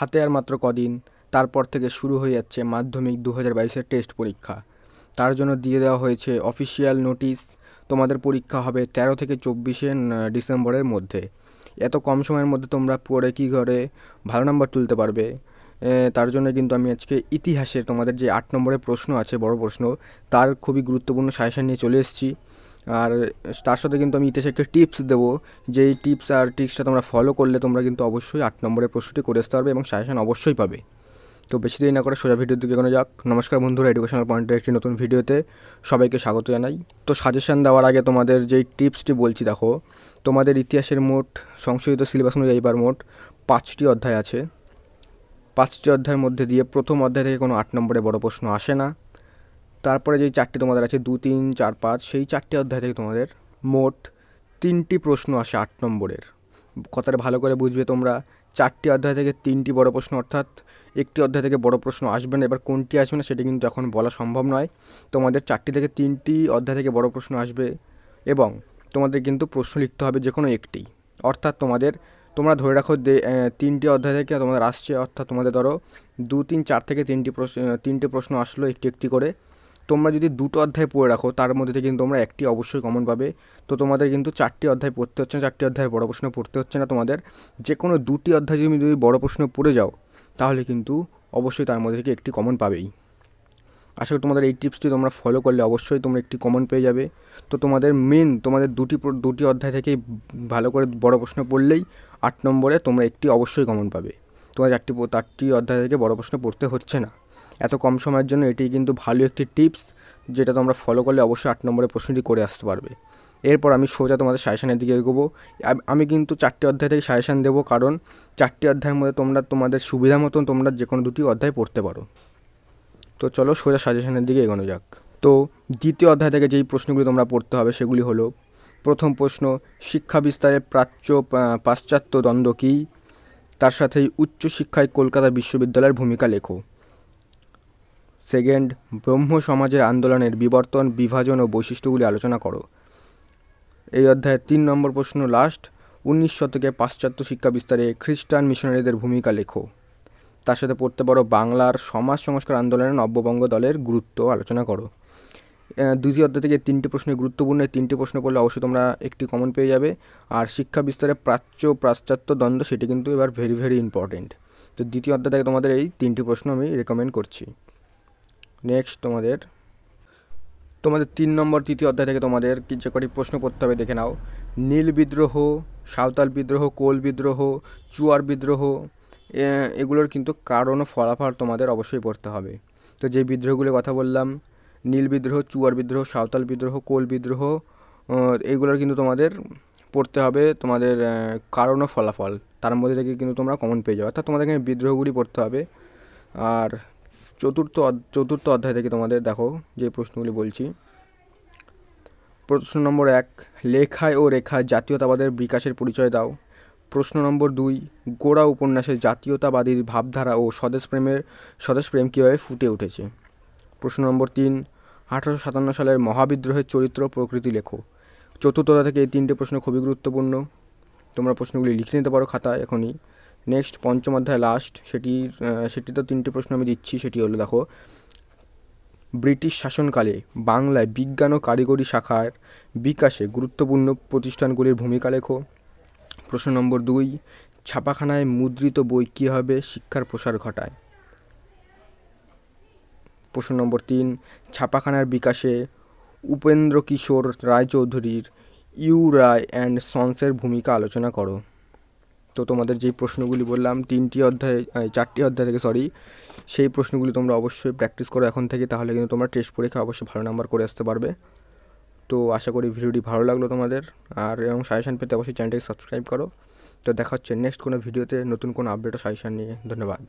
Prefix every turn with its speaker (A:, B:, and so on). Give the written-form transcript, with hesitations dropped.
A: হাতে আর মাত্র কদিন, তারপর থেকে শুরু হয়ে যাচ্ছে মাধ্যমিক 2022-এর টেস্ট পরীক্ষা। তার জন্য দিয়ে দেওয়া হয়েছে অফিসিয়াল নোটিশ। তোমাদের পরীক্ষা হবে 13 থেকে 24 ডিসেম্বরের মধ্যে। এত কম সময়ের মধ্যে তোমরা পড়ে কী করে ভালো নাম্বার তুলতে পারবে, তার জন্য কিন্তু আমি আজকে ইতিহাসের তোমাদের যে 8 নম্বরের প্রশ্ন আছে, বড় প্রশ্ন, তার খুবই গুরুত্বপূর্ণ সাজেশন নিয়ে চলে এসেছি। আর তার সাথে কিন্তু আমি ইতিহাসে একটা টিপস দেবো, যেই টিপস আর ট্রিক্সটা তোমরা ফলো করলে তোমরা কিন্তু অবশ্যই 8 নম্বরের প্রশ্নটি করে আসতে পারবে এবং সাজেশন অবশ্যই পাবে। তো বেশি দেরি না করে সোজা ভিডিওর দিকে এগোনো যাক। নমস্কার বন্ধুরা, এডুকেশনাল পয়েন্টের একটি নতুন ভিডিওতে সবাইকে স্বাগত জানাই। তো সাজেশন দেওয়ার আগে তোমাদের যেই টিপসটি বলছি, দেখো তোমাদের ইতিহাসের মোট সংশোধিত সিলেবাস অনুযায়ী এবার মোট 5টি অধ্যায় আছে। 5টি অধ্যায়ের মধ্যে দিয়ে প্রথম অধ্যায় থেকে কোনো 8 নম্বরে বড় প্রশ্ন আসে না। তারপরে যেই 4টি তোমাদের আছে 2, 3, 4, 5, সেই 4টি অধ্যায় থেকে তোমাদের মোট 3টি প্রশ্ন আসে 8 নম্বরের। কথাটা ভালো করে বুঝবে তোমরা, 4টি অধ্যায় থেকে 3টি বড় প্রশ্ন, অর্থাৎ একটি অধ্যায় থেকে বড় প্রশ্ন আসবে না। এবার কোনটি আসবে না সেটা কিন্তু এখন বলা সম্ভব নয়। তোমাদের 4টি থেকে 3টি অধ্যায় থেকে বড় প্রশ্ন আসবে এবং তোমাদের কিন্তু প্রশ্ন লিখতে হবে যে কোনো একটি। অর্থাৎ তোমরা ধরে রাখো 3টি অধ্যায় থেকে তোমাদের আসছে, অর্থাৎ তোমাদের ধরো 2, 3, 4 থেকে 3টি প্রশ্ন আসলো একটি একটি করে। তোমরা যদি 2টো অধ্যায় পড়ে রাখো তার মধ্যে থেকে কিন্তু তোমরা একটি অবশ্যই কমন পাবে। তো তোমাদের কিন্তু 4টি অধ্যায় পড়তে হচ্ছে না, 4টি অধ্যায়ের বড় প্রশ্ন পড়তে হচ্ছে না। তোমাদের যে কোনো 2টি অধ্যায় যদি বড় প্রশ্ন পড়ে যাও তাহলে কিন্তু অবশ্যই তার মধ্যে থেকে একটি কমন পাবেই। আশা করি তোমাদের এই টিপসটি তোমরা ফলো করলে অবশ্যই তোমরা একটি কমন পেয়ে যাবে। তো তোমাদের তোমাদের দুটি অধ্যায় থেকেই ভালো করে বড় প্রশ্ন পড়লেই 8 নম্বরে তোমরা একটি অবশ্যই কমন পাবে। তোমার 4টি অধ্যায় থেকে বড় প্রশ্ন পড়তে হচ্ছে না। এত কম সময়ের জন্য এটি কিন্তু ভালো একটি টিপস, যেটা তোমরা ফলো করলে অবশ্যই 8 নম্বরের প্রশ্নটি করে আসতে পারবে। এরপর আমি সোজা তোমাদের সাজেশনের দিকে এগোবো। আমি কিন্তু 4টি অধ্যায় থেকে সাজেশন দেবো, কারণ 4টি অধ্যায়ের মধ্যে তোমরা তোমাদের সুবিধা মতন তোমরা যে কোনো 2টি অধ্যায় পড়তে পারো। তো চলো সোজা সাজেশনের দিকে এগোনো যাক। তো দ্বিতীয় অধ্যায় থেকে যেই প্রশ্নগুলি তোমরা পড়তে হবে সেগুলি হলো: প্রথম প্রশ্ন, শিক্ষা বিস্তারে প্রাচ্য পাশ্চাত্য দ্বন্দ্ব কী? তার সাথেই উচ্চশিক্ষায় কলকাতা বিশ্ববিদ্যালয়ের ভূমিকা লেখো। সেকেন্ড, ব্রহ্ম সমাজের আন্দোলনের বিবর্তন, বিভাজন ও বৈশিষ্ট্যগুলি আলোচনা করো। এই অধ্যায়ের 3 নম্বর প্রশ্ন, লাস্ট, 19 শতকে পাশ্চাত্য শিক্ষা বিস্তারে খ্রিস্টান মিশনারিদের ভূমিকা লেখো। তার সাথে পড়তে পারো বাংলার সমাজ সংস্কার আন্দোলনে নব্যবঙ্গ দলের গুরুত্ব আলোচনা করো। দ্বিতীয় অধ্যায় থেকে 3টি প্রশ্ন গুরুত্বপূর্ণ, 3টি প্রশ্ন পড়লে অবশ্যই তোমরা একটি কমন পেয়ে যাবে। আর শিক্ষা বিস্তারে প্রাচ্য পাশ্চাত্য দ্বন্দ্ব, সেটি কিন্তু এবার ভেরি ভেরি ইম্পর্টেন্ট। তো দ্বিতীয় অধ্যায় থেকে তোমাদের এই 3টি প্রশ্ন আমি রেকমেন্ড করছি। নেক্সট তোমাদের 3 নম্বর তৃতীয় অধ্যায় থেকে তোমাদের যে কটি প্রশ্ন পড়তে হবে দেখে নাও। নীল বিদ্রোহ, সাঁওতাল বিদ্রোহ, কোল বিদ্রোহ, চুয়ার বিদ্রোহ, এগুলোর কিন্তু কারণ ও ফলাফল তোমাদের অবশ্যই পড়তে হবে। তো যে বিদ্রোহগুলোর কথা বললাম, নীল বিদ্রোহ, চুয়ার বিদ্রোহ, সাঁওতাল বিদ্রোহ, কোল বিদ্রোহ, এগুলোর কিন্তু তোমাদের পড়তে হবে তোমাদের কারণ ও ফলাফল। তার মধ্যে থেকে কিন্তু তোমরা কমন পেয়ে যাবে, অর্থাৎ তোমাদের এখানে বিদ্রোহগুলি পড়তে হবে। আর চতুর্থ অধ্যায় থেকে তোমাদের দেখো যে প্রশ্নগুলি বলছি। প্রশ্ন নম্বর 1, লেখায় ও রেখায় জাতীয়তাবাদের বিকাশের পরিচয় দাও। প্রশ্ন নম্বর 2, গোড়া উপন্যাসে জাতীয়তাবাদী ভাবধারা ও স্বদেশপ্রেম কীভাবে ফুটে উঠেছে। প্রশ্ন নম্বর 3, 1857 সালের মহাবিদ্রোহের চরিত্র প্রকৃতি লেখো। চতুর্থ অধ্যায় থেকে এই 3টে প্রশ্ন খুবই গুরুত্বপূর্ণ, তোমরা প্রশ্নগুলি লিখে নিতে পারো খাতায় এখনই। নেক্সট পঞ্চম অধ্যায় লাস্ট, সেটি তো 3টে প্রশ্ন আমি দিচ্ছি। সেটি হলো, দেখো, ব্রিটিশ শাসনকালে বাংলায় বিজ্ঞান ও কারিগরি শাখার বিকাশে গুরুত্বপূর্ণ প্রতিষ্ঠানগুলির ভূমিকা লেখো। প্রশ্ন নম্বর 2, ছাপাখানায় মুদ্রিত বই কীভাবে শিক্ষার প্রসার ঘটায়। প্রশ্ন নম্বর 3, ছাপাখানার বিকাশে উপেন্দ্র কিশোর রায়চৌধুরীর ইউ রায় অ্যান্ড সন্সের ভূমিকা আলোচনা করো। তো তোমাদের যেই প্রশ্নগুলি বললাম 4টি অধ্যায় থেকে সেই প্রশ্নগুলি তোমরা অবশ্যই প্র্যাকটিস করো এখন থেকে, তাহলে কিন্তু তোমরা টেস্ট পরীক্ষা অবশ্যই ভালো নাম্বার করে আসতে পারবে। তো আশা করি ভিডিওটি ভালো লাগলো তোমাদের, আর এবং সাজেশন পেতে অবশ্যই চ্যানেলটাকে সাবস্ক্রাইব করো। তো দেখা হচ্ছে নেক্সট কোনো ভিডিওতে নতুন কোনো আপডেট ও সাজেশন নিয়ে। ধন্যবাদ।